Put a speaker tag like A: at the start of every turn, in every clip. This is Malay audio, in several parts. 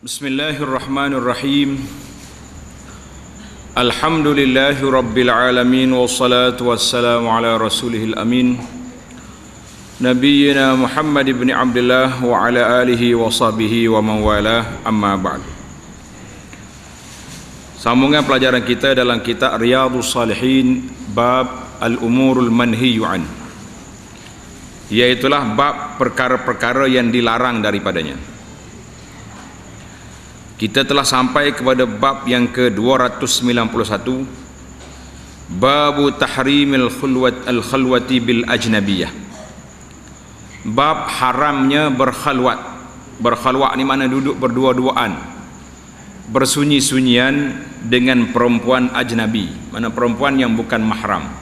A: Bismillahirrahmanirrahim. Alhamdulillahi rabbil alamin, wassalatu wassalamu ala rasulihil amin, nabiyyina Muhammad ibn Abdullah wa ala alihi wa sahbihi wa man walah, amma ba'd. Sambungan pelajaran kita dalam kitab Riyadhus Shalihin, bab al-umurul manhiyu an, iaitulah bab perkara-perkara yang dilarang daripadanya. Kita telah sampai kepada bab yang ke-291, babu tahrimil khalwati bil ajnabiyah, bab haramnya berkhalwat. Berkhalwat ni mana duduk berdua-duaan, bersunyi-sunyian dengan perempuan ajnabi, mana perempuan yang bukan mahram.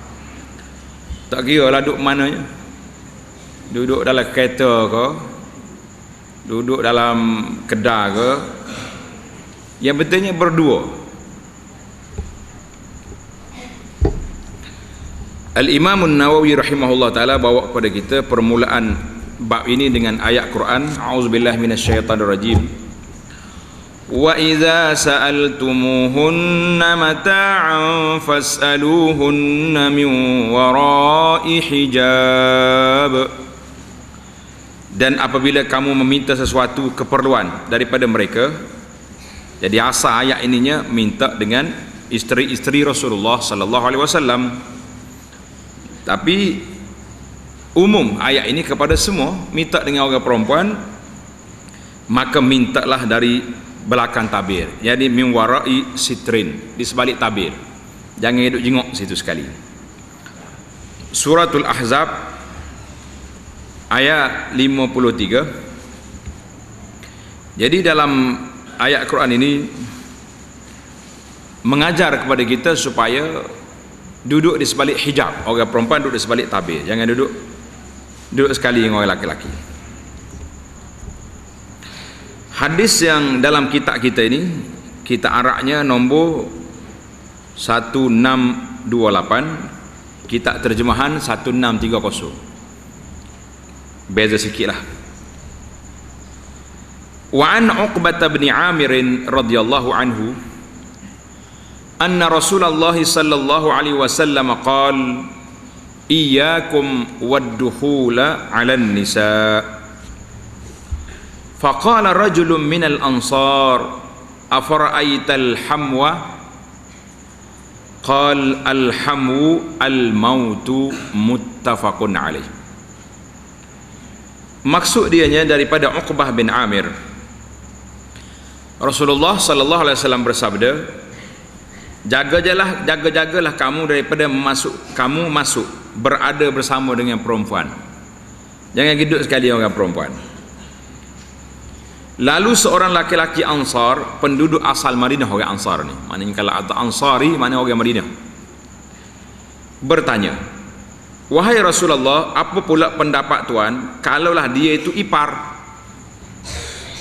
A: Tak kira lah duduk mananya, duduk dalam kereta ke, duduk dalam kedai ke, yang betulnya berdua. Al-Imam An-Nawawi rahimahullah ta'ala bawa kepada kita permulaan bab ini dengan ayat Quran, a'udzubillahi minasyaitanir rajim, wa idza sa'altumuhunna mata'an fas'aluhunna min wara'i hijab. Dan apabila kamu meminta sesuatu keperluan daripada mereka, jadi asal ayat ininya minta dengan isteri-isteri Rasulullah sallallahu alaihi wasallam. Tapi umum ayat ini kepada semua, minta dengan orang perempuan, maka mintalah dari belakang tabir. Jadi min wara'i sitrin, di sebalik tabir. Jangan duduk jengok situ sekali. Suratul Ahzab ayat 53. Jadi dalam ayat Quran ini mengajar kepada kita supaya duduk di sebalik hijab. Orang perempuan duduk di sebalik tabir, jangan duduk sekali dengan orang lelaki. Hadis yang dalam kitab kita ini, kita araknya nombor 1628, kitab terjemahan 1630. Beza sikit lah. Wa an Uqbah bin Amir radhiyallahu anhu anna Rasulullah sallallahu alaihi wasallam qala iyyakum wad-dukhula 'alan nisa. Faqala rajulun minal ansar afara'aital hamwa, qala al-hamu al-mautu, muttafaqun alaih. Maksud dianya daripada Uqbah bin Amir, Rasulullah sallallahu alaihi wasallam bersabda, jagalah kamu daripada kamu masuk berada bersama dengan perempuan. Jangan hidup sekali orang perempuan. Lalu seorang laki-laki Ansar, penduduk asal Madinah, orang Ansar ni, maknanya kalau ada Ansari, maknanya orang Madinah, bertanya, wahai Rasulullah, apa pula pendapat tuan kalaulah dia itu ipar,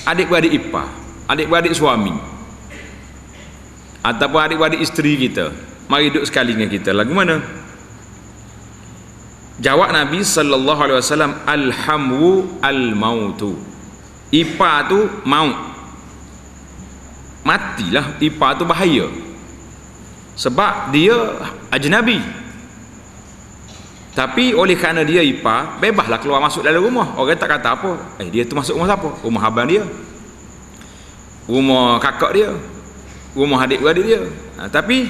A: adik-beradik ipar, adik-beradik suami, ataupun adik-beradik isteri kita, mari duduk sekali dengan kita, lagu mana? Jawab Nabi sallallahu alaihi wasallam, alhamu al-mautu, ipar tu maut, matilah. Ipar tu bahaya sebab dia ajnabi, tapi oleh kerana dia ipar, bebaslah keluar masuk dalam rumah. Orang tak kata apa, dia tu masuk rumah siapa? Rumah abang dia, rumah kakak dia, rumah adik-beradik dia. Tapi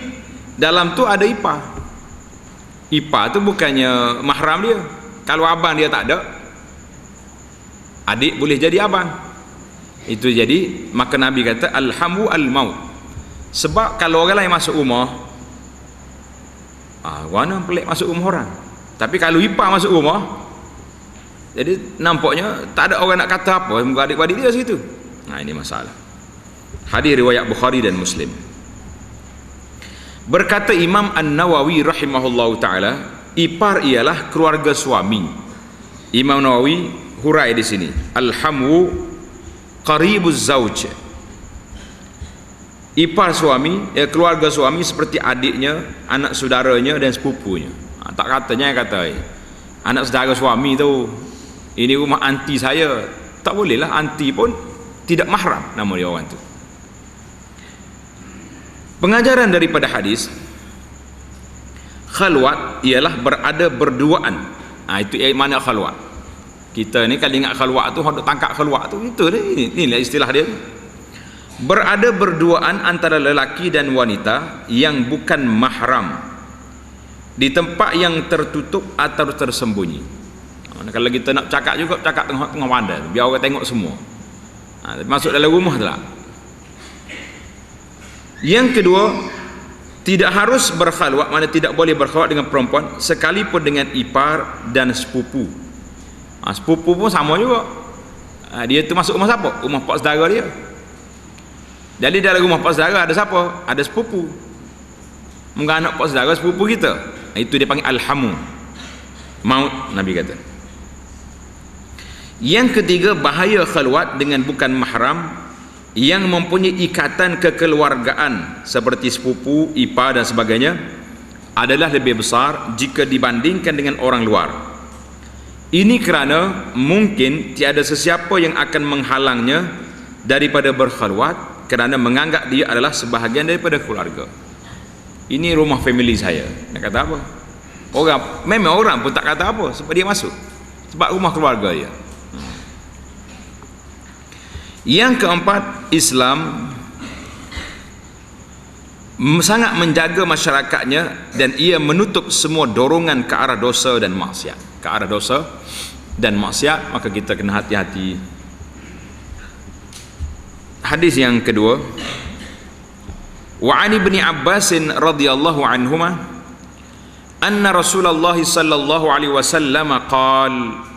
A: dalam tu ada ipar. Ipar tu bukannya mahram dia. Kalau abang dia tak ada, adik boleh jadi abang. Itu jadi, maka Nabi kata alhamu al-maut. Sebab kalau orang lain masuk rumah, mana pelik masuk rumah orang. Tapi kalau ipar masuk rumah, jadi nampaknya tak ada orang nak kata apa, adik-beradik dia situ. Ini masalah. Hadis riwayat Bukhari dan Muslim. Berkata Imam An-Nawawi rahimahullahu ta'ala, ipar ialah keluarga suami. Imam Nawawi hurai di sini, alhamu qaribuz zauj, ipar suami, keluarga suami seperti adiknya, anak saudaranya dan sepupunya. Tak katanya kata anak saudara suami tu, ini rumah anti saya, tak bolehlah. Anti pun tidak mahram nama dia orang tu. Pengajaran daripada hadis, khalwat ialah berada berduaan. Itu mana khalwat. Kita ni kalau ingat khalwat tu, hendak tangkap khalwat tu, itu inilah istilah dia. Berada berduaan antara lelaki dan wanita yang bukan mahram di tempat yang tertutup atau tersembunyi. Kalau kita nak cakap juga, cakap tengah-tengah pandai, biar orang tengok semua. Masuk dalam rumah tu lah. Yang kedua, tidak harus berkhalwat, mana tidak boleh berkhalwat dengan perempuan sekalipun dengan ipar dan sepupu. Sepupu pun sama juga. Dia tu masuk rumah siapa? Rumah pak saudara dia. Jadi dalam rumah pak saudara ada siapa? Ada sepupu. Mungkin anak pak saudara sepupu kita. Itu dia panggil alhamu. Maut, Nabi kata. Yang ketiga, bahaya khalwat dengan bukan mahram yang mempunyai ikatan kekeluargaan seperti sepupu, ipar dan sebagainya adalah lebih besar jika dibandingkan dengan orang luar. Ini kerana mungkin tiada sesiapa yang akan menghalangnya daripada berkhalwat kerana menganggap dia adalah sebahagian daripada keluarga. Ini rumah family saya. Nak kata apa? Memang orang pun tak kata apa sebab dia masuk. Sebab rumah keluarga dia. Yang keempat, Islam sangat menjaga masyarakatnya dan ia menutup semua dorongan ke arah dosa dan maksiat. Ke arah dosa dan maksiat, maka kita kena hati-hati. Hadis yang kedua, wa 'an ibni Abbas radhiyallahu anhuma anna Rasulullah sallallahu alaihi wasallam qala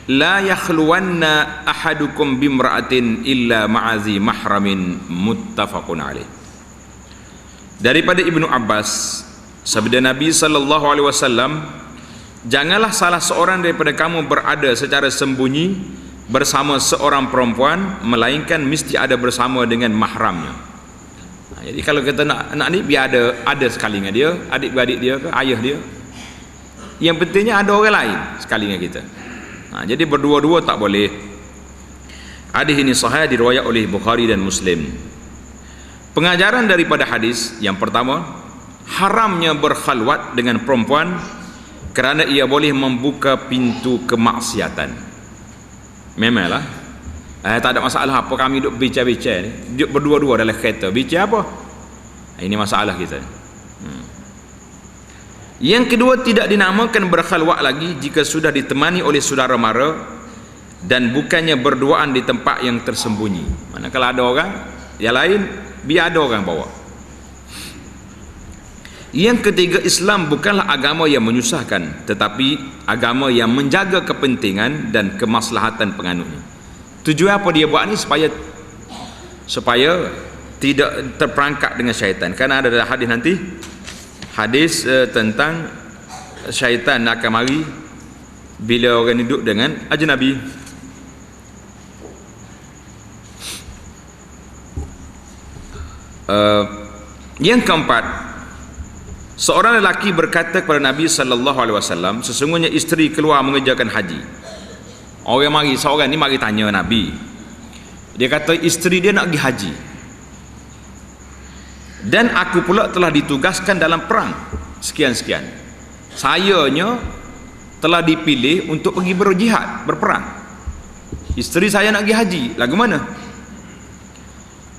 A: la yakhluwanna ahadukum bimra'atin illa ma'azi mahramin, muttafaqun alaih. Daripada Ibnu Abbas, sabda Nabi sallallahu alaihi wasallam, janganlah salah seorang daripada kamu berada secara sembunyi bersama seorang perempuan melainkan mesti ada bersama dengan mahramnya. Jadi kalau kita nak ni biar ada sekali dengan dia, adik-beradik dia ke ayah dia. Yang pentingnya ada orang lain sekali dengan kita. Jadi berdua-dua tak boleh. Hadis ini sahih, diriwayat oleh Bukhari dan Muslim. Pengajaran daripada hadis yang pertama, haramnya berkhalwat dengan perempuan kerana ia boleh membuka pintu kemaksiatan. Memanglah tak ada masalah apa kami duduk bincang-bincang ni, duduk berdua-dua dalam kereta, bincang apa? Ini masalah kita. Yang kedua, tidak dinamakan berkhalwat lagi jika sudah ditemani oleh saudara mara dan bukannya berduaan di tempat yang tersembunyi. Mana kalau ada orang yang lain, biar ada orang bawa. Yang ketiga, Islam bukanlah agama yang menyusahkan, tetapi agama yang menjaga kepentingan dan kemaslahatan penganutnya. Tujuan apa dia buat ni? Supaya tidak terperangkap dengan syaitan. Karena ada hadis nanti, hadis tentang syaitan akan mari bila orang duduk dengan ajnabi. Yang keempat, seorang lelaki berkata kepada Nabi sallallahu alaihi wasallam, sesungguhnya isteri keluar mengerjakan haji. Seorang ni mari tanya Nabi. Dia kata isteri dia nak pergi haji. Dan aku pula telah ditugaskan dalam perang sekian-sekian. Sayanya telah dipilih untuk pergi berjihad, berperang. Isteri saya nak pergi haji, lagu mana?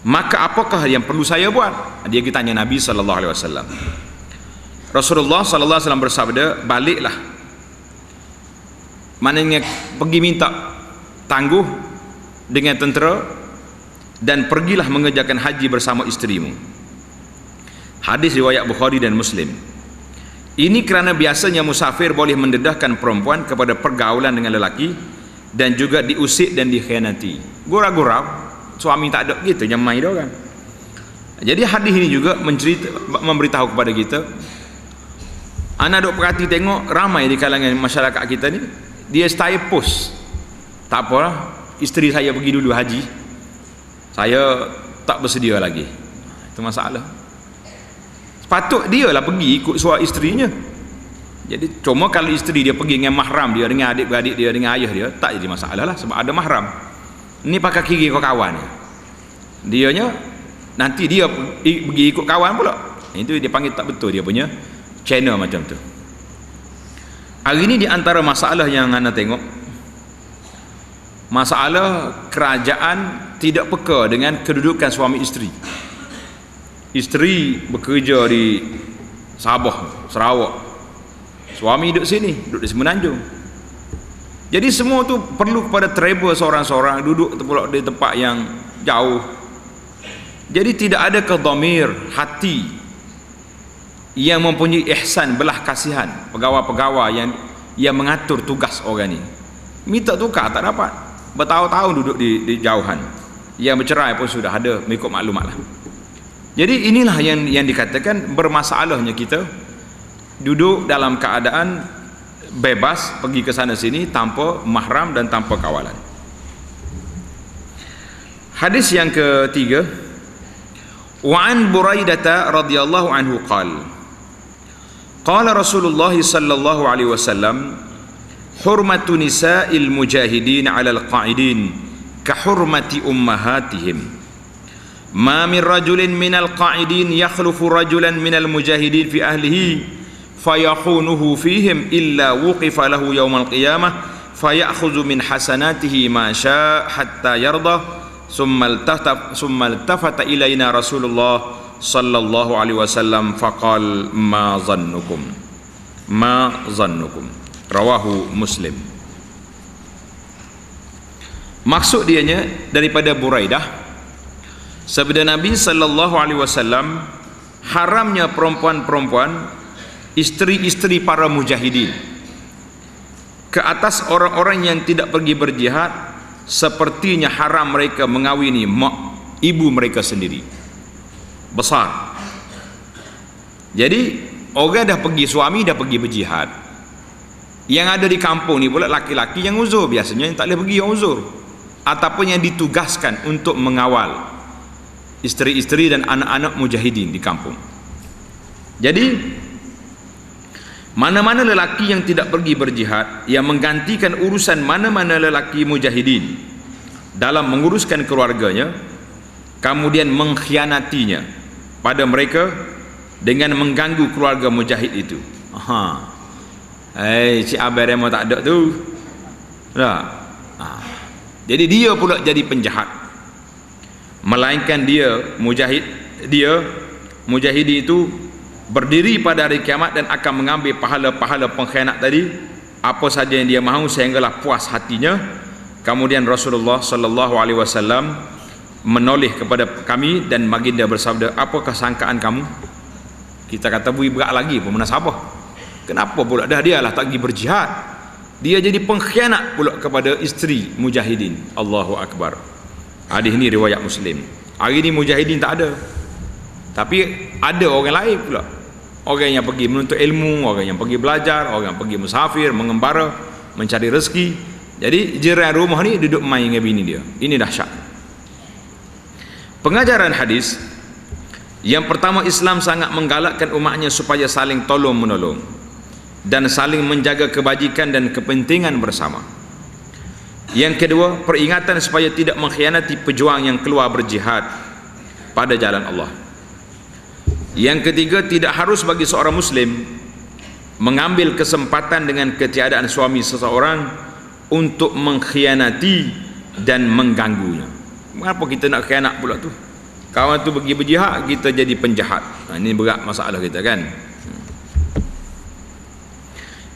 A: Maka apakah yang perlu saya buat? Dia tanya Nabi sallallahu alaihi wasallam. Rasulullah sallallahu alaihi wasallam bersabda, baliklah. Maknanya pergi minta tangguh dengan tentera dan pergilah mengerjakan haji bersama isterimu. Hadis riwayat Bukhari dan Muslim. Ini kerana biasanya musafir boleh mendedahkan perempuan kepada pergaulan dengan lelaki dan juga diusik dan dikhianati. Gurau-gurau, suami tak ada gitu, nyamai dia orang. Jadi hadis ini juga memberitahu kepada kita, anak duk perhati tengok ramai di kalangan masyarakat kita ni, dia style post. Tak apalah, isteri saya pergi dulu haji, saya tak bersedia lagi. Itu masalah. Patut dia lah pergi ikut suara isterinya. Jadi cuma kalau isteri dia pergi dengan mahram dia, dengan adik-beradik dia, dengan ayah dia, tak jadi masalah lah sebab ada mahram. Ni pakai kiri kau kawan ni. Dianya nanti dia pergi ikut kawan pula. Itu dia panggil tak betul dia punya channel macam tu. Hari ni di antara masalah yang anda tengok, masalah kerajaan tidak peka dengan kedudukan suami isteri. Isteri bekerja di Sabah, Sarawak, suami duduk sini, duduk di Semenanjung. Jadi semua tu perlu kepada travel seorang-seorang, duduk pula di tempat yang jauh. Jadi tidak ada kedhamir hati yang mempunyai ihsan, belah kasihan pegawai-pegawai yang mengatur tugas orang ni. Minta tukar tak dapat, bertahun-tahun duduk di jauhan. Yang bercerai pun sudah ada, mengikut maklumat lah. Jadi inilah yang dikatakan bermasalahnya kita duduk dalam keadaan bebas pergi ke sana sini tanpa mahram dan tanpa kawalan. Hadis yang ketiga, wa an Buraidah radhiyallahu anhu qala qala Rasulullah sallallahu alaihi wasallam hurmatu nisa'il mujahidin 'ala al-qa'idin ka hurmati ummahatihim ma min rajulin minal qa'idin yakhlufu rajulan minal mujahidin fi ahlihi fayakhunuhu fihim illa wuqifa lahu yawmal qiyamah fayakhudhu min hasanatihi ma syaa hatta yarda summa iltafata ilaina Rasulullah sallallahu alaihi wasallam faqal ma zannukum rawahu Muslim. Maksud dianya daripada Buraidah, sabda Nabi sallallahu alaihi wasallam, haramnya perempuan-perempuan, isteri-isteri para mujahidin ke atas orang-orang yang tidak pergi berjihad, sepertinya haram mereka mengawini ibu mereka sendiri. Besar. Jadi orang dah pergi, suami dah pergi berjihad, yang ada di kampung ni pula laki-laki yang uzur, biasanya yang tak boleh pergi yang uzur, ataupun yang ditugaskan untuk mengawal isteri-isteri dan anak-anak mujahidin di kampung. Jadi mana-mana lelaki yang tidak pergi berjihad, yang menggantikan urusan mana-mana lelaki mujahidin dalam menguruskan keluarganya, kemudian mengkhianatinya pada mereka dengan mengganggu keluarga mujahid itu. Cik Abang Remo tak ada tu tak? Jadi dia pula jadi penjahat, melainkan dia mujahidi itu berdiri pada hari kiamat dan akan mengambil pahala-pahala pengkhianat tadi, apa saja yang dia mahu, sehinggalah puas hatinya. Kemudian Rasulullah sallallahu alaihi wasallam menoleh kepada kami dan baginda bersabda, apakah sangkaan kamu? Kita kata bui berat lagi pun munasabah. Kenapa pula dah dia lah tak pergi berjihad, dia jadi pengkhianat pula kepada isteri mujahidin. Allahu Akbar. Hadis ni riwayat Muslim. Hari ni mujahidin tak ada, tapi ada orang lain pula, orang yang pergi menuntut ilmu, orang yang pergi belajar, orang yang pergi musafir, mengembara, mencari rezeki. Jadi jiran rumah ni duduk main dengan bini dia. Ini dahsyat. Pengajaran hadis yang pertama, Islam sangat menggalakkan umatnya supaya saling tolong menolong dan saling menjaga kebajikan dan kepentingan bersama. Yang kedua, peringatan supaya tidak mengkhianati pejuang yang keluar berjihad pada jalan Allah. Yang ketiga, tidak harus bagi seorang muslim mengambil kesempatan dengan ketiadaan suami seseorang untuk mengkhianati dan mengganggunya. Mengapa kita nak khianat pula tu? Kawan tu pergi berjihad, kita jadi penjahat. Ini berat masalah kita kan.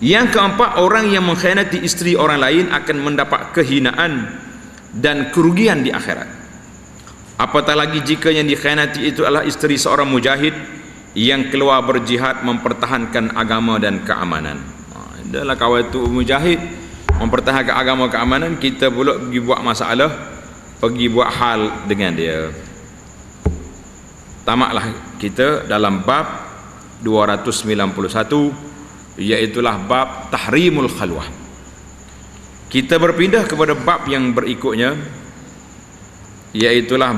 A: Yang keempat, orang yang mengkhianati isteri orang lain akan mendapat kehinaan dan kerugian di akhirat. Apatah lagi jika yang dikhianati itu adalah isteri seorang mujahid yang keluar berjihad mempertahankan agama dan keamanan. Adalah kawan itu mujahid mempertahankan agama keamanan, kita pula pergi buat masalah, pergi buat hal dengan dia. Tamaklah kita dalam bab 291, iaitulah bab tahrimul khalwah. Kita berpindah kepada bab yang berikutnya, iaitulah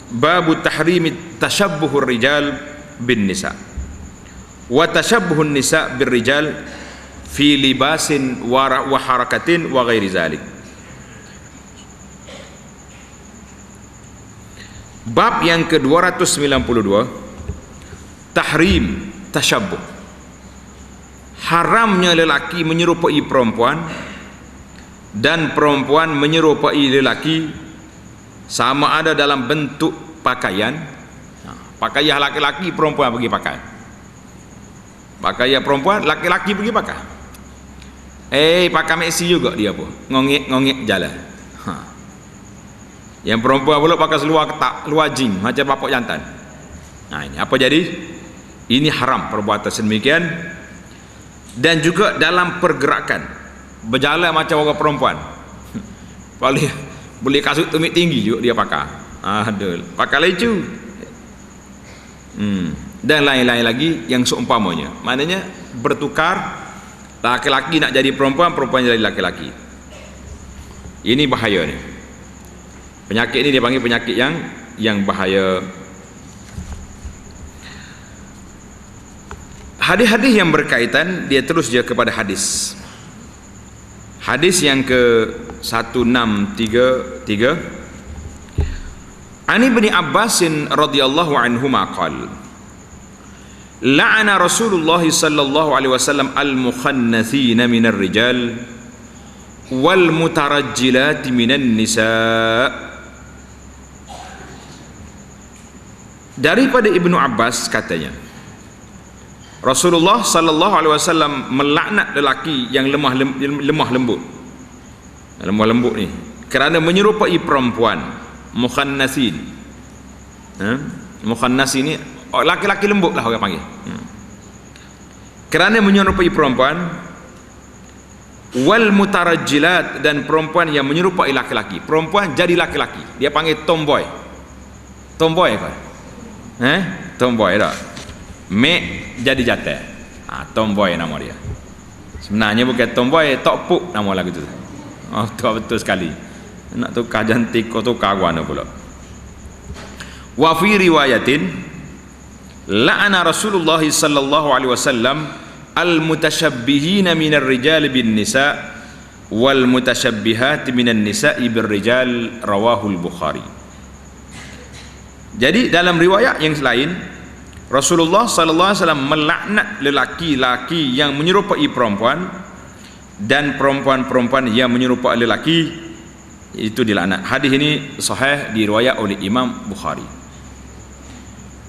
A: babu tahrimi tashabbuhur rijal bin nisa wa tashabbuhun nisa bir rijal fi libasin wa harakatin wa ghairi zalik. Bab yang ke-292, tahrim tasyabbuh. Haramnya lelaki menyerupai perempuan dan perempuan menyerupai lelaki, sama ada dalam bentuk pakaian. Pakaian laki-laki perempuan pergi pakai. Pakaian perempuan laki-laki pergi pakai. Pakai Messi juga dia pun. Ngongek jalan. Yang perempuan pula pakai seluar ketak, luar jing macam bapak jantan. Nah, ini apa jadi? Ini haram perbuatan sedemikian. Dan juga dalam pergerakan, berjalan macam orang perempuan. Boleh kasut tumit tinggi juga dia pakai. Pakai lecu. Dan lain-lain lagi yang seumpamanya. Maknanya bertukar, laki-laki nak jadi perempuan, perempuan jadi laki-laki. Ini bahaya ni. Penyakit ini dia panggil penyakit yang bahaya. Hadis-hadis yang berkaitan, dia terus je kepada hadis. Hadis yang ke-1633, Ani bin Abbasin radhiyallahu anhuma qala, la'ana Rasulullah sallallahu alaihi wasallam al-mukhannathina minar rijal wal mutarajjilati minan nisa. Daripada Ibnu Abbas katanya, Rasulullah sallallahu alaihi wasallam melaknat lelaki yang lemah lembut ni kerana menyerupai perempuan. Mukhannasin. Mukhannasin ni laki-laki lembut lah orang panggil. Kerana menyerupai perempuan, wal mutarajjilat, dan perempuan yang menyerupai laki-laki. Perempuan jadi laki-laki, dia panggil tomboy. Tomboy kan? Tomboy tak? Mek jadi jatah. Tomboy nama dia. Sebenarnya bukan tomboy, tokpuk nama lagu tu. Betul sekali. Nak tukar jantik kau tukar warna pula. Wa fi riwayatin, la'ana Rasulullah sallallahu alaihi wasallam al-mutasyabbihina minar rijal bin nisa wal mutashabbihat minan nisa'i bir rijal, rawahul Bukhari. Jadi dalam riwayat yang lain, Rasulullah sallallahu alaihi wasallam melaknat lelaki-lelaki yang menyerupai perempuan dan perempuan-perempuan yang menyerupai lelaki, itu dilaknat. Hadis ini sahih, diriwayat oleh Imam Bukhari.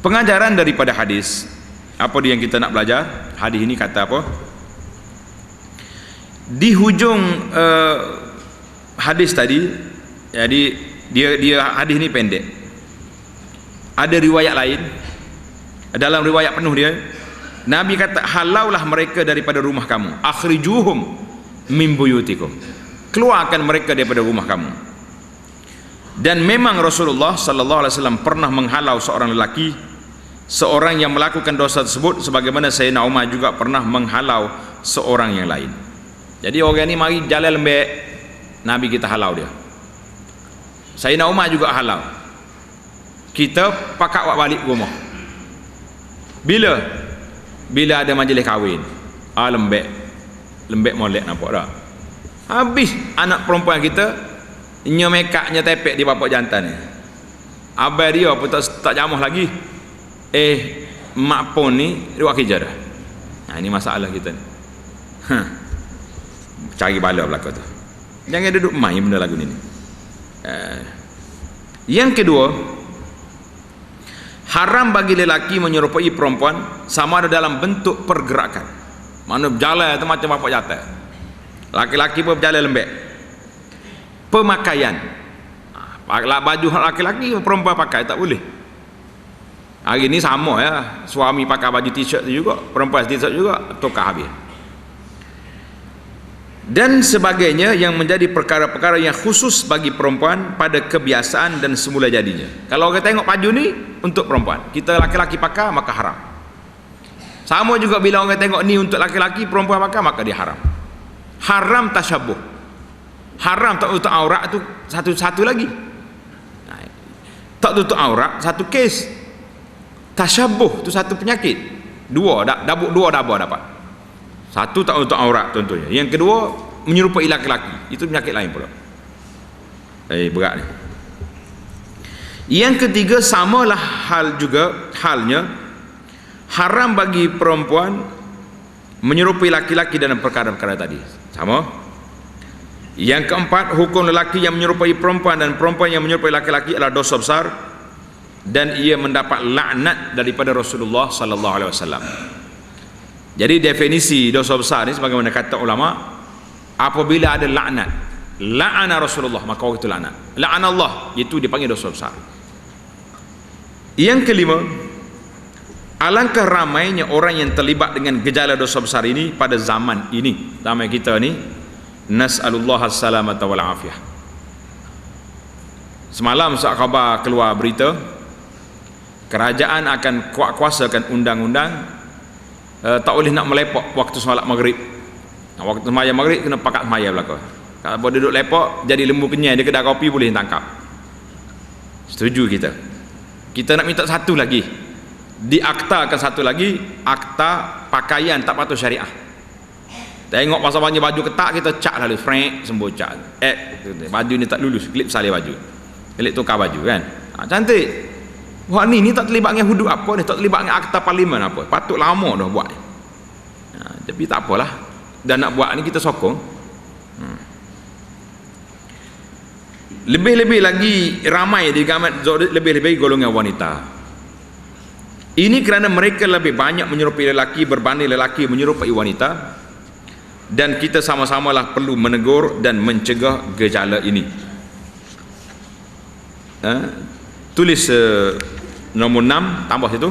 A: Pengajaran daripada hadis, apa dia yang kita nak belajar? Hadis ini kata apa? Di hujung hadis tadi, jadi dia hadis ini pendek. Ada riwayat lain. Dalam riwayat penuh dia, Nabi kata, halaulah mereka daripada rumah kamu, akhrijuhum min buyutikum, keluarkan mereka daripada rumah kamu. Dan memang Rasulullah sallallahu alaihi wasallam pernah menghalau seorang lelaki, seorang yang melakukan dosa tersebut, sebagaimana Sayyidina Umar juga pernah menghalau seorang yang lain. Jadi orang ni mari jalan lembek, Nabi kita halau dia. Sayyidina Umar juga halau. Kita pakat buat balik rumah. Bila ada majlis kahwin, lembek molek, nampak tak? Habis anak perempuan kita nyomekaknya tepek di bapak jantan ni. Abang dia pun tak jamuh lagi. Mak pun ni dia buat kerja dah. Ini masalah kita ni. Cari bala belakang tu. Jangan duduk main benda lagu ni. Yang kedua, haram bagi lelaki menyerupai perempuan sama ada dalam bentuk pergerakan. Mana berjalan tu macam bapak jatah. Laki-laki pun berjalan lembek. Pemakaian, baju laki-laki perempuan pakai tak boleh. Hari ni sama ya, suami pakai baju t-shirt tu juga, perempuan t-shirt juga, tukar habis. Dan sebagainya yang menjadi perkara-perkara yang khusus bagi perempuan pada kebiasaan dan semula jadinya. Kalau kita tengok baju ni untuk perempuan, kita laki-laki pakai maka haram. Sama juga bila orang tengok ni untuk laki-laki, perempuan pakai, maka dia haram. Haram tasyabuh. Haram tak tutup aurat tu satu lagi. Tak tutup aurat satu kes. Tasyabuh tu satu penyakit. Dua dapat. Satu, tak untuk aurat contohnya. Yang kedua, menyerupai laki-laki. Itu penyakit lain pula. Berat ni. Yang ketiga, samalah halnya haram bagi perempuan menyerupai laki-laki dalam perkara-perkara tadi. Sama. Yang keempat, hukum lelaki yang menyerupai perempuan dan perempuan yang menyerupai laki-laki adalah dosa besar dan ia mendapat laknat daripada Rasulullah sallallahu alaihi wasallam. Jadi definisi dosa besar ni sebagaimana kata ulama, apabila ada laknat, la'ana Rasulullah, maka itu laknat. La'ana Allah, itu dipanggil dosa besar. Yang kelima, alangkah ramainya orang yang terlibat dengan gejala dosa besar ini pada zaman ini, zaman kita ni. Nas'alullah as-salamata wal afiyah. Semalam saat khabar keluar berita, kerajaan akan kuasakan undang-undang tak boleh nak melepok waktu solat maghrib. Waktu sembahyang maghrib kena pakat sembahyang belaka. Kalau boleh duduk lepok jadi lembu kenyai di kedai kopi boleh tangkap. Setuju kita. Kita nak minta satu lagi, diaktakan satu lagi, akta pakaian tak patuh syariah. Tengok pasal baju ketak, kita cak lalu frank sembuh cak. Baju ni tak lulus, klip salih baju, klip tukar baju kan. Cantik. Wah ni tak terlibat dengan hudud apa ni, tak terlibat dengan akta parlimen apa. Patut lama dah buat. Tapi tak apalah. Dan nak buat ni kita sokong. Lebih-lebih lagi ramai di kalangan, lebih-lebih golongan wanita. Ini kerana mereka lebih banyak menyerupai lelaki berbanding lelaki menyerupai wanita. Dan kita sama-samalah perlu menegur dan mencegah gejala ini. Tulis nombor 6 tambah situ.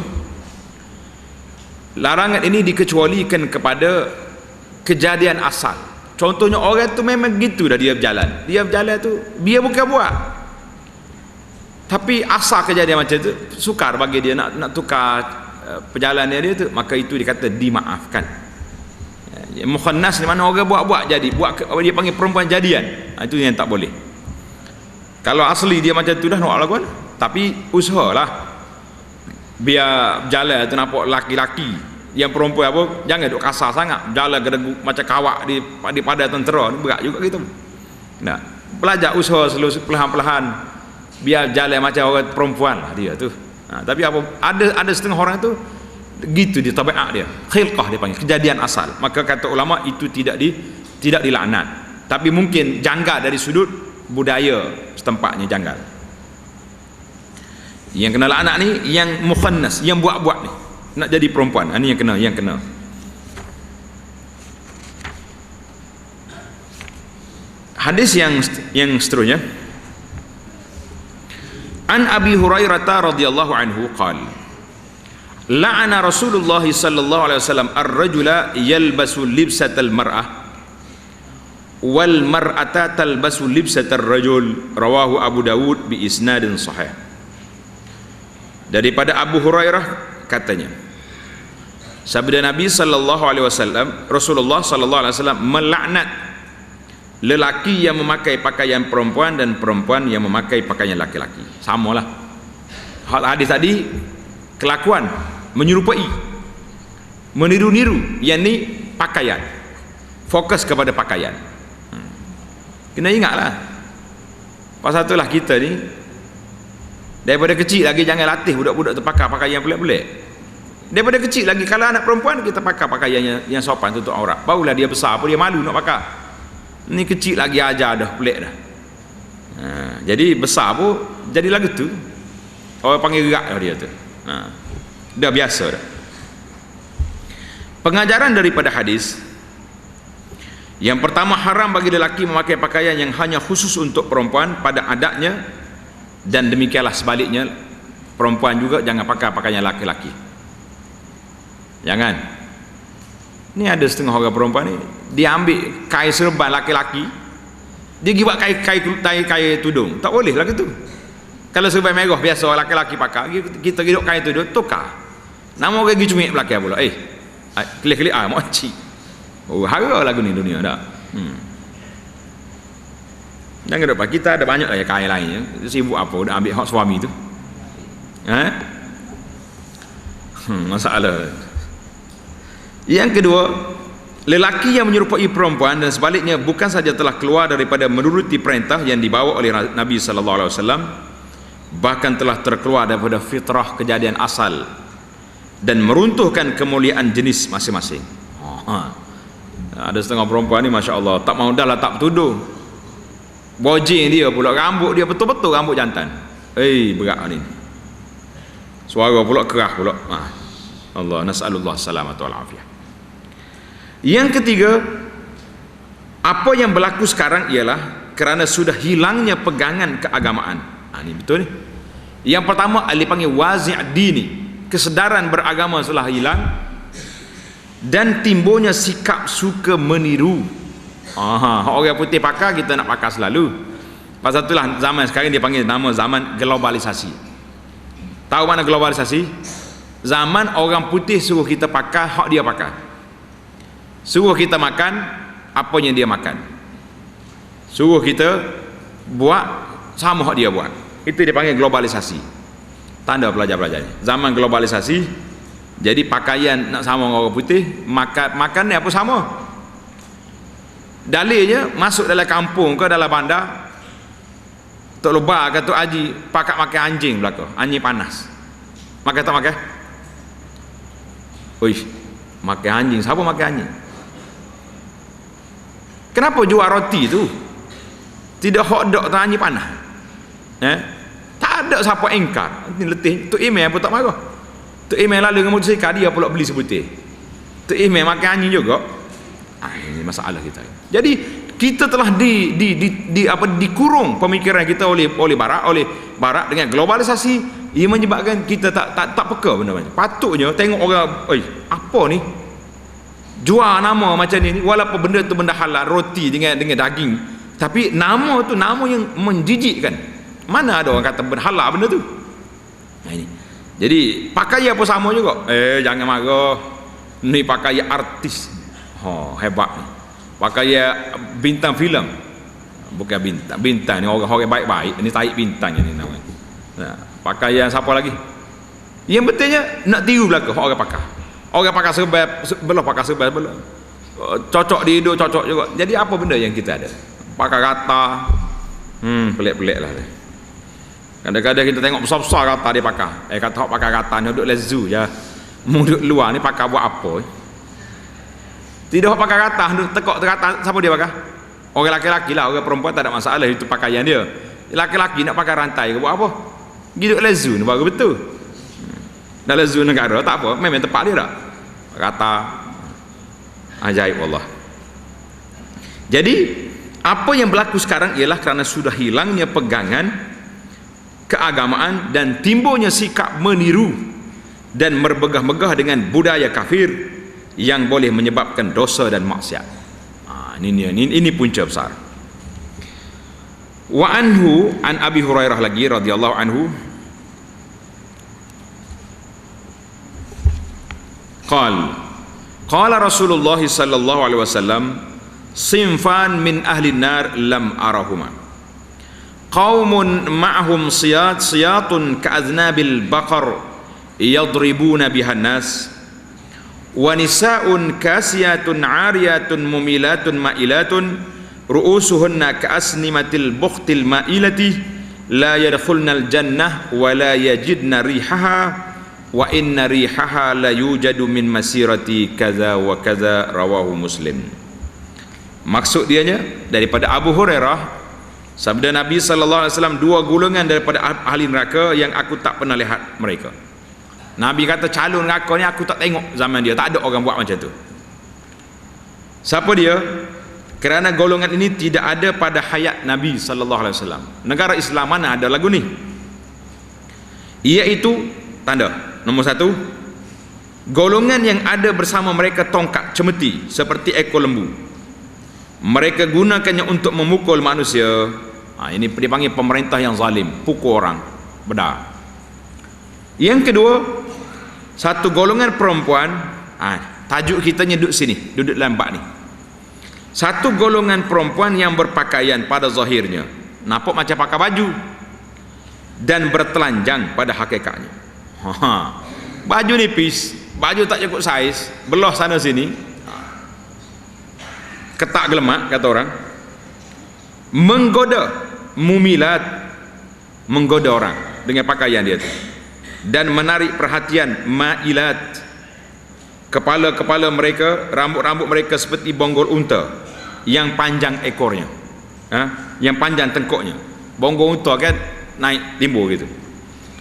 A: Larangan ini dikecualikan kepada kejadian asal. Contohnya orang tu memang gitu dah dia berjalan tu dia bukan buat, tapi asal kejadian macam tu sukar bagi dia nak tukar perjalanan dia tu, maka itu dikata dimaafkan. Mukhannas ni mana orang buat jadi dia panggil perempuan jadian. Itu yang tak boleh. Kalau asli dia macam tu dah nak lakukan, tapi usahalah biar jalan tu nampak laki-laki. Yang perempuan apa jangan duk kasar sangat, jalan gedegu macam kawak di pada tentera, berat juga gitu. Nah, belajar usaha perlahan-perlahan biar jalan macam orang perempuan lah dia tu. Tapi apa ada setengah orang tu gitu dia tabiat dia, khilqah dia panggil, kejadian asal. Maka kata ulama itu tidak dilaknat, tapi mungkin janggal dari sudut budaya setempatnya janggal. Yang kena laknat ni yang mukhannas, yang buat-buat ni nak jadi perempuan, ini yang kena. Hadis yang seterusnya, an Abi Hurairah radhiyallahu anhu qala la'ana Rasulullah sallallahu alaihi wasallam ar-rajula yalbasu libsatal mar'ah wal mar'ata talbasu libsatar rajul, rawahu Abu Dawud bi isnadin sahih. Daripada Abu Hurairah katanya, sabda Nabi sallallahu alaihi wasallam, Rasulullah sallallahu alaihi wasallam melaknat lelaki yang memakai pakaian perempuan dan perempuan yang memakai pakaian laki-laki. Samalah. Hadis tadi kelakuan menyerupai, meniru-niru, yang ni pakaian. Fokus kepada pakaian. Kena ingatlah. Pasal itulah kita ni daripada kecil lagi jangan latih budak-budak tu pakai pakaian pelik-pelik. Daripada kecil lagi, kalau anak perempuan kita pakai pakaian yang sopan tutup aurat, barulah dia besar apa dia malu nak pakai. Ni kecil lagi ajar dah pelik dah. Jadi besar pun jadi lagu tu orang panggil gerak dah dia tu. Dah biasa dah. Pengajaran daripada hadis, yang pertama, haram bagi lelaki memakai pakaian yang hanya khusus untuk perempuan pada adatnya, dan demikianlah sebaliknya perempuan juga jangan pakai pakaian laki-laki. Jangan. Ni ada setengah orang perempuan ni dia ambil kain serban laki-laki, dia pergi buat kain tudung. Tak boleh lah gitu. Kalau serban merah biasa laki-laki pakai, kita hidup kain tudung tukar. Nama orang pergi cumik belakang pula. Kelik-kelik makcik. Oh, hara lagu ni dunia dah. Jangan lupa kita ada banyak lah kain lainnya. Sibuk apa dah ambil hak suami tu. Masalah. Yang kedua, Lelaki yang menyerupai perempuan dan sebaliknya bukan saja telah keluar daripada menuruti perintah yang dibawa oleh Nabi sallallahu alaihi wasallam, bahkan telah terkeluar daripada fitrah kejadian asal dan meruntuhkan kemuliaan jenis masing-masing. Ada setengah perempuan ni masya-Allah tak mau dah lah, tak bertuduh. Bojing dia pula, rambut dia betul-betul rambut jantan. Berat ni. Suara pula kerah pula. Allah nas'alullah salamatu wal afiyah. Yang ketiga, apa yang berlaku sekarang ialah kerana sudah hilangnya pegangan keagamaan. Ini betul ni. Yang pertama dipanggil wazi' dini, kesedaran beragama telah hilang dan timbulnya sikap suka meniru. Orang putih pakar, kita nak pakar selalu. Pasal itulah zaman sekarang dia panggil nama zaman globalisasi. Tahu mana globalisasi? Zaman orang putih suruh kita pakar hak dia pakar, suruh kita makan apa yang dia makan, suruh kita buat sama hak dia buat. Itu dia panggil globalisasi. Tanda pelajar-pelajar ni zaman globalisasi. Jadi pakaian nak sama orang putih, makan ni apa sama. Dalilnya masuk dalam kampung ke dalam bandar, Tok Lebah ke Tok Haji pakai makan anjing belaka, anjing panas. Makan tak makan? Makan anjing, siapa makan anjing? Kenapa jual roti tu tidak hotdog tak anjing panas? Tak ada siapa engkar. Ini letih. Tok Imam pun tak marah. Tok Imam lalu dengan motosikal, dia pula beli sebutir. Tok Imam makan anjing juga. Ini masalah kita. Jadi kita telah dikurung pemikiran kita oleh barat dengan globalisasi. Ia menyebabkan kita tak peka benda macam. Patutnya tengok orang, apa ni? Jual nama macam ni, walaupun benda tu benda halal, roti dengan daging, tapi nama tu nama yang menjijikkan. Mana ada orang kata benda halal benda tu? Ini. Jadi pakaian apa sama juga. Jangan marah. Ni pakaian artis. Hebat ni. Pakaian bintang filem. Bukan bintang ni orang baik-baik. Ni taik bintang ni namanya. Pakaian siapa lagi? Yang betulnya nak tiru belaka orang pakar. Orang pakar sebelah pakar sebelah. Cocok di hidung, cocok juga. Jadi apa benda yang kita ada? Pakar kata. Pelik-pelik lah. Kadang-kadang kita tengok besar-besar kata dia pakar. Kata pakar kata ni duduk lezu je. Duduk luar ni pakar buat apa? Tidak pakar kata, duduk tekok kata, siapa dia pakar? Orang laki-laki lah, orang perempuan tak ada masalah, itu pakaian dia. Laki-laki nak pakai rantai ke buat apa? Duduk lezu ni baru betul. Dalam lezu negara tak apa, memang tempat dia tak? Kata ajaib Allah. Jadi apa yang berlaku sekarang ialah kerana sudah hilangnya pegangan keagamaan dan timbulnya sikap meniru dan merbegah-megah dengan budaya kafir yang boleh menyebabkan dosa dan maksiat. Ini punca besar. Wa anhu an Abi Hurairah lagi radhiyallahu anhu qala Rasulullah sallallahu alaihi wasallam sinfan min ahli nar lam arahuma qaumun ma'hum siyatun ka'aznabil baqar yadribuna bihan nas wa nisa'un kasiyatun 'ariyatun mumilatun ma'ilatun ru'usuhunna ka'asnimatil bukhtil ma'ilati la yadkhulnal jannah wa la yajidna rihaha wa inna rihaha la yujadu min masirati kaza wa kaza, rawahu Muslim. Maksud dianya daripada Abu Hurairah, sabda Nabi sallallahu alaihi wasallam, dua golongan daripada ahli neraka yang aku tak pernah lihat mereka. Nabi kata calon neraka ni aku tak tengok zaman dia, tak ada orang buat macam tu. Siapa dia? Kerana golongan ini tidak ada pada hayat Nabi sallallahu alaihi wasallam. Negara Islam mana ada lagu ni? Iaitu tanda nombor satu, golongan yang ada bersama mereka tongkat cemeti seperti ekor lembu. Mereka gunakannya untuk memukul manusia. Ini dipanggil pemerintah yang zalim, pukul orang, benar. Yang kedua, satu golongan perempuan. Tajuk kita duduk sini, duduk dalam bab ni. Satu golongan perempuan yang berpakaian pada zahirnya nampak macam pakai baju dan bertelanjang pada hakikatnya. Baju nipis, baju tak cukup saiz, belah sana sini. ketak gelemak kata orang, menggoda, mumilat, menggoda orang dengan pakaian dia tu, dan menarik perhatian, mailat, kepala-kepala mereka, rambut-rambut mereka seperti bonggol unta yang panjang ekornya, yang panjang tengkuknya. Bonggol unta kan naik timbul gitu,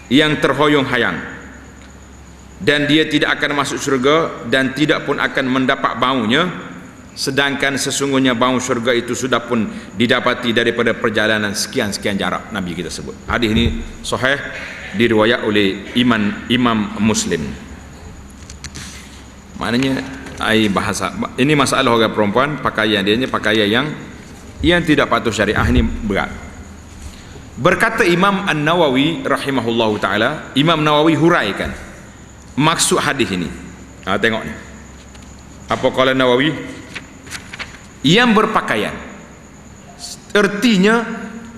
A: yang terhoyong-hayang, dan dia tidak akan masuk syurga dan tidak pun akan mendapat baunya, sedangkan sesungguhnya bau syurga itu sudah pun didapati daripada perjalanan sekian-sekian jarak. Nabi kita sebut. Hadis ini sahih, diriwayat oleh Imam Muslim. Maknanya bahasa ini masalah orang perempuan, pakaian dia pakaian yang tidak patuh syariah, ini berat. Berkata Imam An-Nawawi rahimahullahu taala, Imam Nawawi huraikan maksud hadis ini. Tengok ni. Apa kata Nawawi? Yang berpakaian, artinya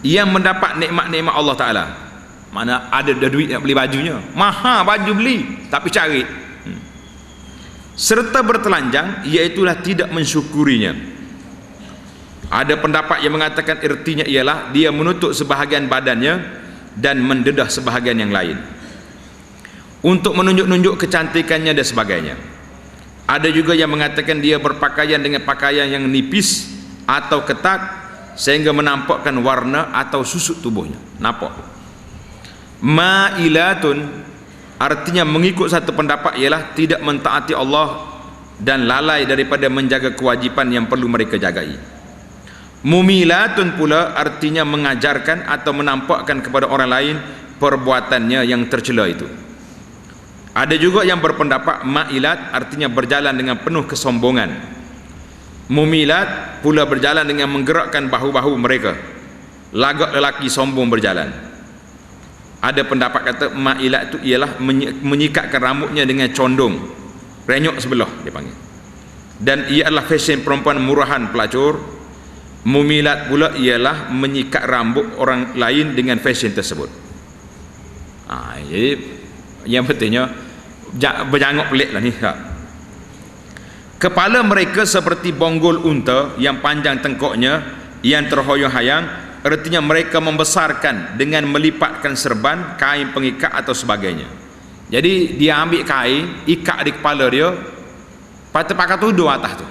A: yang mendapat nikmat-nikmat Allah Ta'ala. Mana ada duit nak beli bajunya, mahal baju beli, tapi cari. Serta bertelanjang, iaitulah tidak mensyukurinya. Ada pendapat yang mengatakan artinya ialah dia menutup sebahagian badannya dan mendedah sebahagian yang lain untuk menunjuk-nunjuk kecantikannya dan sebagainya. Ada juga yang mengatakan dia berpakaian dengan pakaian yang nipis atau ketat sehingga menampakkan warna atau susuk tubuhnya. Nampak? Ma'ilatun artinya mengikut satu pendapat ialah tidak mentaati Allah dan lalai daripada menjaga kewajipan yang perlu mereka jagai. Mumilatun pula artinya mengajarkan atau menampakkan kepada orang lain perbuatannya yang tercela itu. Ada juga yang berpendapat ma'ilat artinya berjalan dengan penuh kesombongan. Mumilat pula berjalan dengan menggerakkan bahu-bahu mereka, lagak lelaki sombong berjalan. Ada pendapat kata ma'ilat itu ialah menyikatkan rambutnya dengan condong, renyok sebelah dia panggil, dan ia adalah fashion perempuan murahan pelacur. Mumilat pula ialah menyikat rambut orang lain dengan fashion tersebut. Jadi yang betulnya berjanguk pelik lah ni. Kepala mereka seperti bonggol unta yang panjang tengkuknya, yang terhoyong-hayang, artinya mereka membesarkan dengan melipatkan serban, kain pengikat atau sebagainya. Jadi dia ambil kain, ikat di kepala dia, pakai tudung atas tu.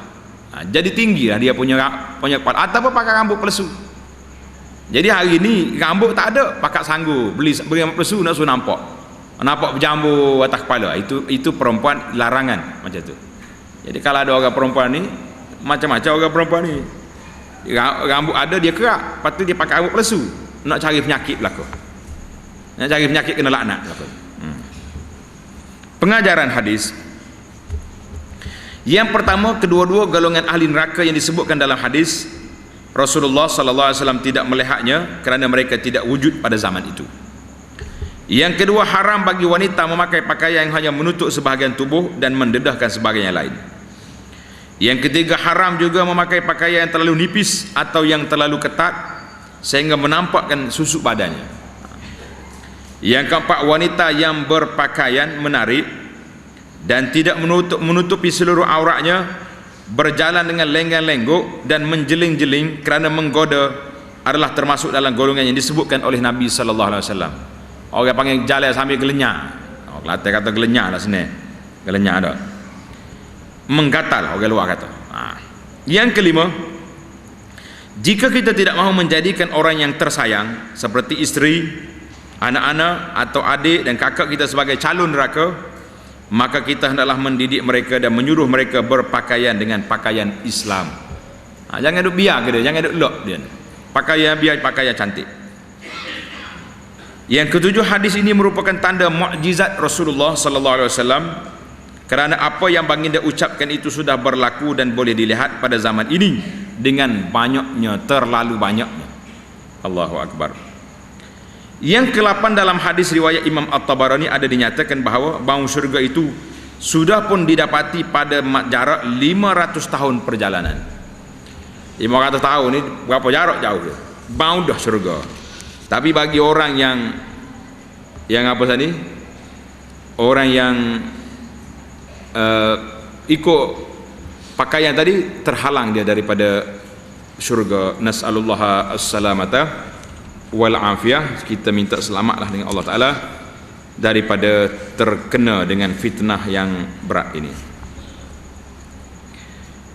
A: Jadi tinggi lah dia punya kepala, ataupun pakai rambut pelesu. Jadi hari ni rambut tak ada, pakai sanggu, beli rambut pelesu nak suruh nampak berjambu atas kepala. Itu perempuan larangan macam tu. Jadi kalau ada orang perempuan ni, macam-macam orang perempuan ni, rambut ada dia kerak, lepas tu dia pakai rambut pelesu, nak cari penyakit berlaku, nak cari penyakit kena laknat berlaku. Pengajaran hadis yang pertama, kedua-dua golongan ahli neraka yang disebutkan dalam hadis, Rasulullah sallallahu alaihi wasallam tidak melihatnya kerana mereka tidak wujud pada zaman itu. Yang kedua, haram bagi wanita memakai pakaian yang hanya menutup sebahagian tubuh dan mendedahkan sebahagian yang lain. Yang ketiga, haram juga memakai pakaian yang terlalu nipis atau yang terlalu ketat sehingga menampakkan susuk badannya. Yang keempat, wanita yang berpakaian menarik dan tidak menutupi seluruh auratnya, berjalan dengan lenggang-lenggok dan menjeling-jeling kerana menggoda, adalah termasuk dalam golongan yang disebutkan oleh Nabi sallallahu alaihi wasallam. Orang panggil jalan sambil gelenyak. Kelantan kata gelenyak lah sini. Gelenyak ada. Menggatal orang luar kata. Yang kelima, jika kita tidak mahu menjadikan orang yang tersayang seperti isteri, anak-anak atau adik dan kakak kita sebagai calon neraka, maka kita hendaklah mendidik mereka dan menyuruh mereka berpakaian dengan pakaian Islam. Jangan duk biar ke dia, jangan duk lock dia. Pakaian biar pakaian cantik. Yang ketujuh, hadis ini merupakan tanda mukjizat Rasulullah sallallahu alaihi wasallam kerana apa yang baginda ucapkan itu sudah berlaku dan boleh dilihat pada zaman ini dengan banyaknya, terlalu banyaknya. Allahu akbar. Yang ke-8, dalam hadis riwayat Imam At-Tabarani ada dinyatakan bahawa bau syurga itu sudah pun didapati pada jarak 500 tahun perjalanan. 500 tahun ni berapa jarak jauh dia? Bau dah syurga. Tapi bagi orang yang apa tadi? Orang yang ikut pakaian tadi terhalang dia daripada syurga. Nas'alullah as-salamata wal afiyah, kita minta selamatlah dengan Allah Ta'ala daripada terkena dengan fitnah yang berat ini.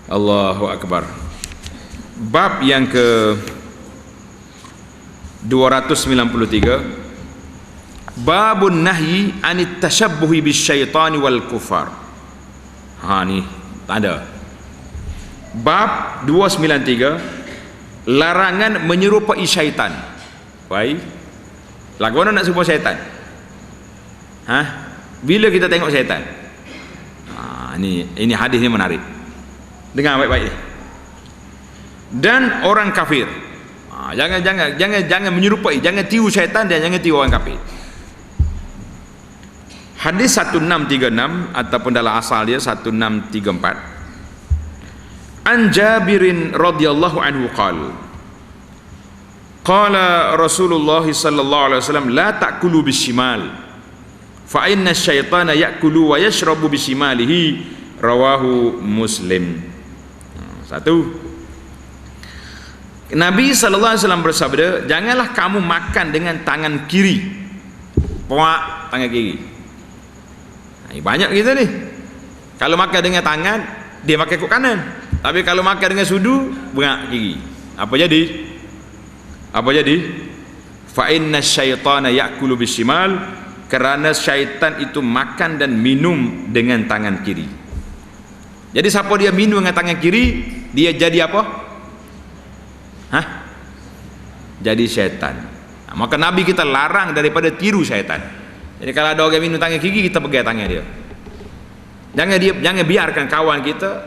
A: Allahu Akbar. Bab yang ke 293, babun nahyi anit tashabbuhi bisyaitani wal kufar. Ni ada bab 293, larangan menyerupai syaitan. Baik, lagu mana nak serupa syaitan? Bila kita tengok syaitan? Ini hadis ni menarik, dengar baik-baik. Dan orang kafir, jangan menyerupai, jangan tiru syaitan dan jangan tiru orang kafir. Hadis 1636 ataupun dalam asal dia 1634. An Jabirin radhiyallahu anhu qala Rasulullah sallallahu alaihi wasallam la ta'kulu bishimal fa inna asyaitana ya'kulu wa yashrabu bishimalihi, rawahu Muslim. Satu, Nabi sallallahu alaihi wasallam bersabda, janganlah kamu makan dengan tangan kiri. Puak tangan kiri. Banyak kita ni, kalau makan dengan tangan dia pakai kuk kanan, tapi kalau makan dengan sudu bengak kiri. Apa jadi? Fa inna syaitana ya'kulu bishimal, kerana syaitan itu makan dan minum dengan tangan kiri. Jadi siapa dia minum dengan tangan kiri, dia jadi apa? Jadi syaitan. Maka Nabi kita larang daripada tiru syaitan. Jadi kalau ada orang minum tangan kiri, kita pegang tangan dia. Jangan biarkan kawan kita,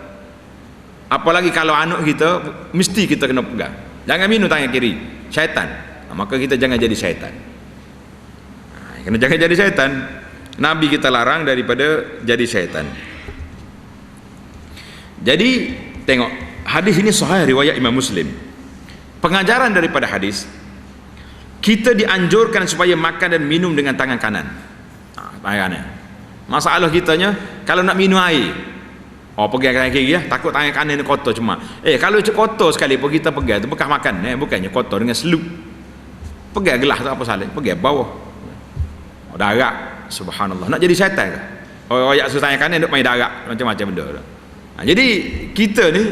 A: apalagi kalau anak kita, mesti kita kena pegang. Jangan minum tangan kiri, syaitan. Maka kita jangan jadi syaitan. Jangan jadi syaitan. Nabi kita larang daripada jadi syaitan. Jadi tengok, hadis ini sahih riwayat Imam Muslim. Pengajaran daripada hadis, kita dianjurkan supaya makan dan minum dengan tangan kanan. Tangan kanan. Masalah kitanya, kalau nak minum air, pegang tangan kiri ya, takut tangan kanan ni kotor cuma. Kalau kotor sekali pun kita pegang tu bekas makan, bukannya kotor dengan selup. Pegang gelas tu apa salah? Pegang bawah. Darat, subhanallah. Nak jadi syaitan ke? Royak susah tangan kanan duk main darat, macam-macam benda tu. Jadi kita ni,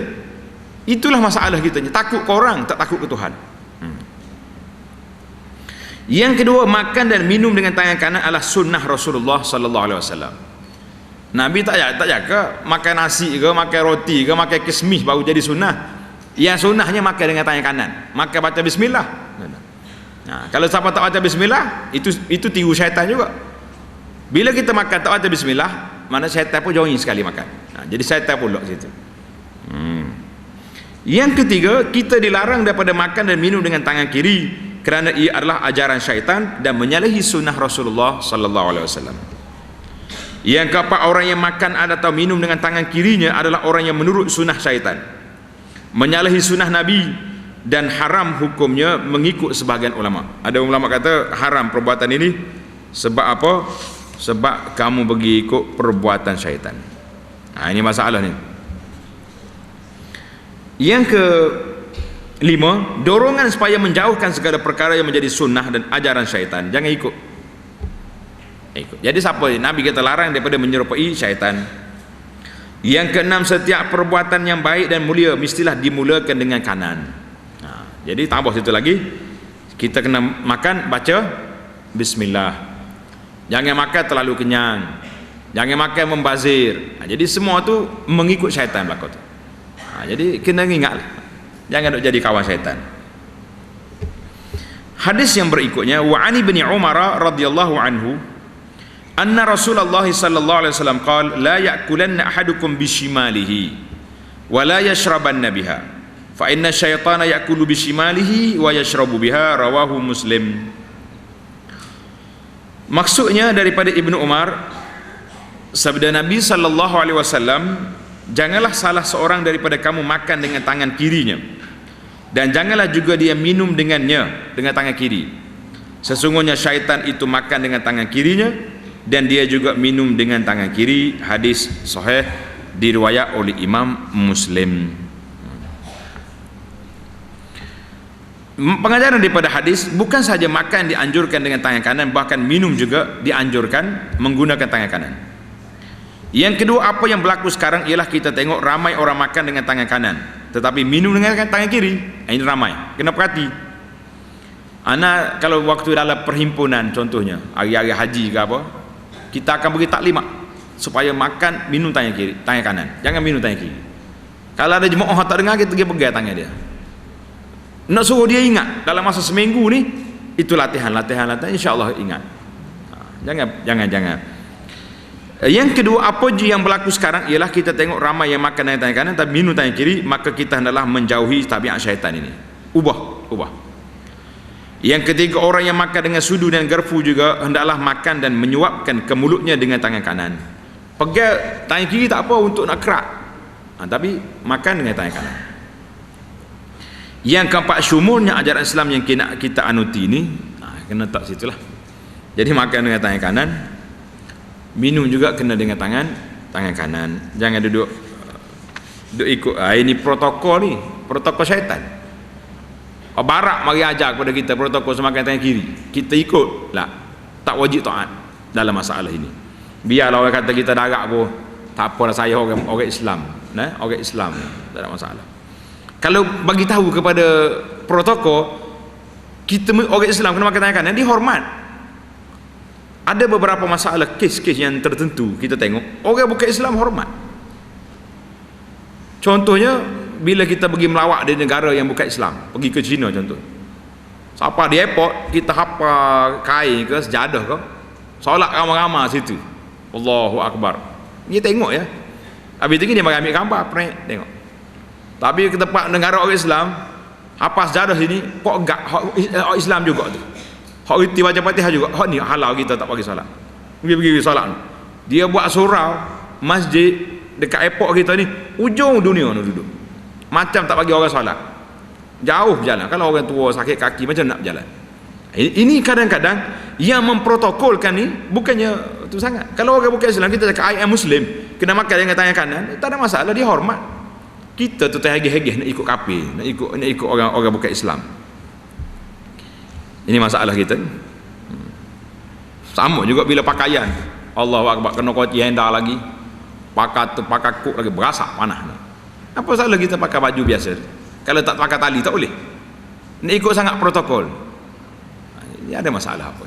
A: itulah masalah kita ni, takut ke orang, tak takut ke Tuhan. Yang kedua, makan dan minum dengan tangan kanan adalah sunnah Rasulullah sallallahu alaihi wasallam. Nabi tak jaga makan nasi ke, makan roti ke, makan kismis baru jadi sunnah. Yang sunnahnya makan dengan tangan kanan, makan baca bismillah. Kalau siapa tak baca bismillah, itu tiru syaitan juga. Bila kita makan tak baca bismillah, mana syaitan pun join sekali makan. Jadi syaitan pula situ. Yang ketiga, kita dilarang daripada makan dan minum dengan tangan kiri, kerana ia adalah ajaran syaitan dan menyalahi sunnah Rasulullah sallallahu alaihi wasallam. Yang keempat, orang yang makan atau minum dengan tangan kirinya adalah orang yang menurut sunnah syaitan, menyalahi sunnah Nabi, dan haram hukumnya mengikut sebahagian ulama. Ada ulama kata haram perbuatan ini sebab apa? Sebab kamu pergi ikut perbuatan syaitan. Ini masalah ni. Yang ke 5, dorongan supaya menjauhkan segala perkara yang menjadi sunnah dan ajaran syaitan. Jangan ikut. Jadi siapa Nabi kita larang daripada menyerupai syaitan. Yang ke-6, setiap perbuatan yang baik dan mulia mestilah dimulakan dengan kanan. Jadi tambah situ lagi, kita kena makan baca bismillah. Jangan makan terlalu kenyang, jangan makan membazir. Jadi semua tu mengikut syaitan belakang tu. Jadi kena ingatlah, jangan nak jadi kawan syaitan. Hadis yang berikutnya, wa ani bin Umar radhiyallahu anhu anna Rasulullah sallallahu alaihi wasallam qala la ya'kulanna ahadukum bishimalihi wa la yashrabanna biha fa inna syaitana ya'kulu bishimalihi wa yashrabu biha, rawahu Muslim. Maksudnya daripada Ibnu Umar, sabda Nabi sallallahu alaihi wasallam, janganlah salah seorang daripada kamu makan dengan tangan kirinya, dan janganlah juga dia minum dengannya dengan tangan kiri. Sesungguhnya syaitan itu makan dengan tangan kirinya dan dia juga minum dengan tangan kiri. Hadis sahih diriwayat oleh Imam Muslim. Pengajaran daripada hadis, bukan saja makan dianjurkan dengan tangan kanan, bahkan minum juga dianjurkan menggunakan tangan kanan. Yang kedua, apa yang berlaku sekarang ialah kita tengok ramai orang makan dengan tangan kanan tetapi minum dengan tangan kiri. Ini ramai, kena perhati. Ana kalau waktu dalam perhimpunan, contohnya hari-hari haji ke apa, kita akan beri taklimat supaya makan minum tangan kiri, tangan kanan, jangan minum tangan kiri. Kalau ada jemaah tak dengar, kita pergi pegang tangan dia, nak suruh dia ingat dalam masa seminggu ni. Itu latihan, insya-Allah ingat. Jangan. Yang kedua, apa je yang berlaku sekarang ialah kita tengok ramai yang makan dengan tangan kanan tapi minum tangan kiri, maka kita hendaklah menjauhi tabiat syaitan ini. Ubah. Yang ketiga, orang yang makan dengan sudu dan garpu juga hendaklah makan dan menyuapkan ke mulutnya dengan tangan kanan. Pegang tangan kiri tak apa untuk nak kerak, tapi makan dengan tangan kanan. Yang keempat, syumulnya ajaran Islam yang kita anuti ini, kena tak situlah. Jadi makan dengan tangan kanan, minum juga kena dengan tangan kanan. Jangan duduk ikut. Ini protokol syaitan. Barak mari ajar kepada kita protokol semakan tangan kiri, kita ikut lah, tak wajib taat dalam masalah ini. Biarlah orang kata kita darak pun tak apalah, saya orang Islam, orang Islam tak ada masalah. Kalau bagi tahu kepada protokol kita orang Islam kena makan tangan kanan, dihormat. Ada beberapa masalah, kes-kes yang tertentu kita tengok orang bukan Islam hormat. Contohnya bila kita pergi melawat di negara yang bukan Islam, pergi ke China contoh, siapa di airport kita hapa kain ke sejadah ke, solat ramai-ramai situ, Allahu Akbar, dia tengok ya. Habis itu dia ambil gambar, tengok. Tapi ke tempat negara orang Islam, apa sejadah sini kok enggak hak Islam juga tu, hak reti baca Fatihah juga, hak ni halal kita tak pergi solat, pergi solat. Dia buat surau masjid dekat airport kita ni, ujung dunia ni duduk, macam tak bagi orang solat, jauh berjalan. Kalau orang tua sakit kaki macam nak berjalan. Ini kadang-kadang yang memprotokolkan ni bukannya tu sangat. Kalau orang bukan Islam, kita cakap I am Muslim, kena makan dengan tangan kanan, tak ada masalah, dia hormat. Kita tu terhegeh-hegeh nak ikut kafir, nak ikut orang bukan Islam. Ini masalah kita. Sama juga bila pakaian, Allahu Akbar, kena koti hendak lagi, pakai kuk lagi, berasak panas. Apa salah kita pakai baju biasa? Kalau tak pakai tali tak boleh. Nak ikut sangat protokol. Ini ada masalah apa?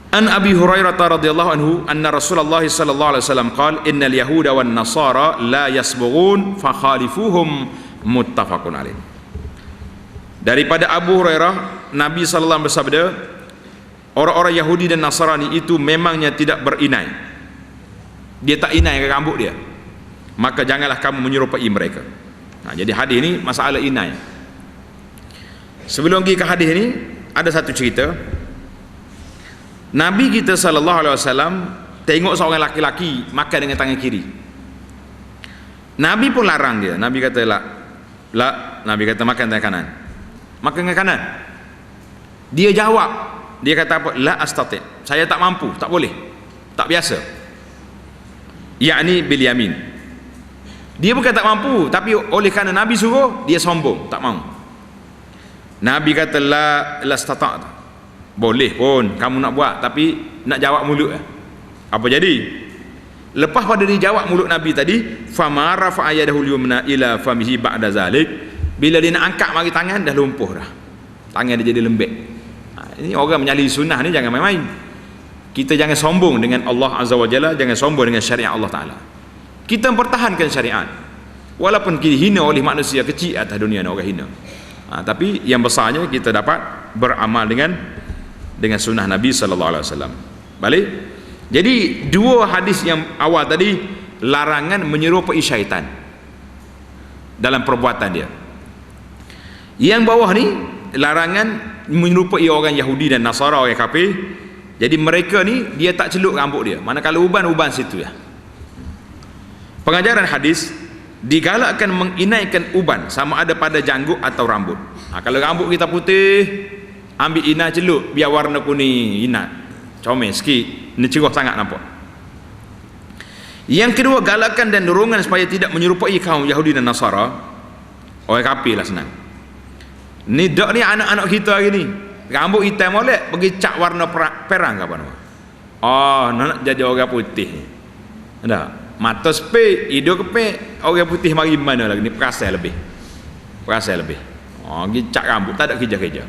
A: An Abi Hurairah radhiyallahu anhu anna Rasulullah sallallahu alaihi wasallam qala innal yahuda wan nasara la yasbughun fa khalifuhum, muttafaqun alaih. Daripada Abu Hurairah, Nabi sallallahu alaihi wasallam bersabda, orang-orang Yahudi dan Nasrani itu memangnya tidak berinai. Dia tak inai ke rambut dia, maka janganlah kamu menyerupai mereka. Jadi hadis ini masalah inai. Sebelum pergi ke hadis ini, ada satu cerita. Nabi kita sallallahu alaihi wasallam tengok seorang laki-laki makan dengan tangan kiri. Nabi pun larang dia. Nabi kata Nabi kata makan tangan kanan. Makan dengan kanan. Dia jawab, dia kata apa? La astati', saya tak mampu, tak boleh, tak biasa. Yakni bil yamin. Dia bukan tak mampu, tapi oleh kerana Nabi suruh, dia sombong, tak mau. Nabi kata la astata', boleh pun kamu nak buat, tapi nak jawab mulut. Apa jadi? Lepas pada dijawab mulut Nabi tadi, famara fa ayadahu yumna ila famihi ba'da zalik, bila dia nak angkat mari tangan dah lumpuh dah, tangan dia jadi lembek. Ini orang menyalahi sunnah ni jangan main-main. Kita jangan sombong dengan Allah Azza wa Jalla, jangan sombong dengan syariat Allah Ta'ala. Kita mempertahankan syariat walaupun kita hina oleh manusia kecil atas dunia ni, orang hina. Tapi yang besarnya kita dapat beramal dengan sunnah Nabi sallallahu alaihi wasallam. Balik. Jadi dua hadis yang awal tadi, larangan menyerupai syaitan dalam perbuatan dia. Yang bawah ni larangan menyerupai orang Yahudi dan Nasara, orang kafir. Jadi mereka ni dia tak celuk rambut dia. Manakala uban situ ya. Pengajaran hadis, digalakkan menginaikan uban sama ada pada janggut atau rambut. Kalau rambut kita putih, ambil inai celup biar warna kuning inat, comel sikit, ni cerah sangat nampak. Yang kedua, galakan dan dorongan supaya tidak menyerupai kaum Yahudi dan Nasara. Orang kafir lah senang. Ni dak ni anak-anak kita hari ni, rambut hitam molek pergi cat warna perang ke apa nama. Oh, nak jadi orang putih. Ada mata sepik, hidung kepek, orang putih mari mana lagi ni, perasan lebih. Perasan lebih. Oh, pergi cat rambut tak ada kerja-kerja.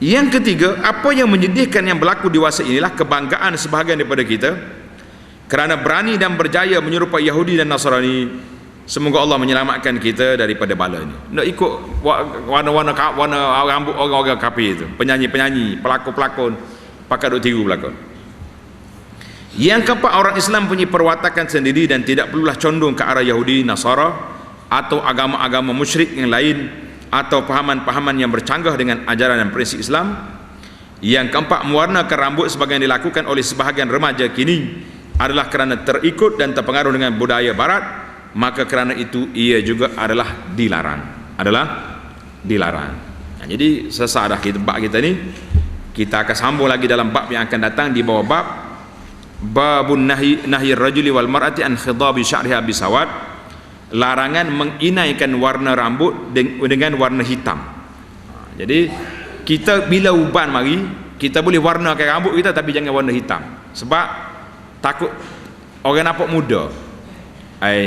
A: Yang ketiga, apa yang menyedihkan yang berlaku di masa inilah kebanggaan sebahagian daripada kita kerana berani dan berjaya menyerupai Yahudi dan Nasrani. Semoga Allah menyelamatkan kita daripada bala ini. Nak ikut warna rambut orang-orang kafir itu, penyanyi-penyanyi, pelakon-pelakon, pakai duk tiru pelakon. Yang keempat, orang Islam punya perwatakan sendiri dan tidak perlulah condong ke arah Yahudi, Nasara atau agama-agama musyrik yang lain atau pahaman-pahaman yang bercanggah dengan ajaran dan prinsip Islam. Yang keempat, mewarnakan rambut sebagaimana dilakukan oleh sebahagian remaja kini adalah kerana terikut dan terpengaruh dengan budaya barat, maka kerana itu ia juga adalah dilarang. Nah, jadi selesai dah kita bab kita ni. Kita akan sambung lagi dalam bab yang akan datang di bawah bab babun nahi rajuli wal mar'ati an khidabi sya'riha bisawad, larangan menginaikan warna rambut dengan warna hitam. Jadi kita bila uban mari, kita boleh warnakan rambut kita tapi jangan warna hitam, sebab takut orang nampak muda.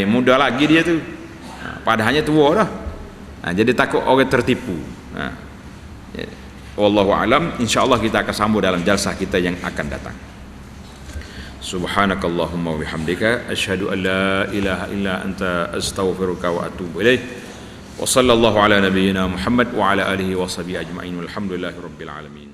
A: Muda lagi dia tu, padahalnya tua dah. Jadi takut orang tertipu. Wallahu alam. InsyaAllah kita akan sambung dalam jalsah kita yang akan datang. Subhanakallahumma wa bihamdika asyhadu an la ilaha illa anta astaghfiruka wa atubu ilaik. Wa sallallahu ala nabiyyina Muhammad wa ala alihi wa sahbihi ajma'in. Walhamdulillahi rabbil alamin.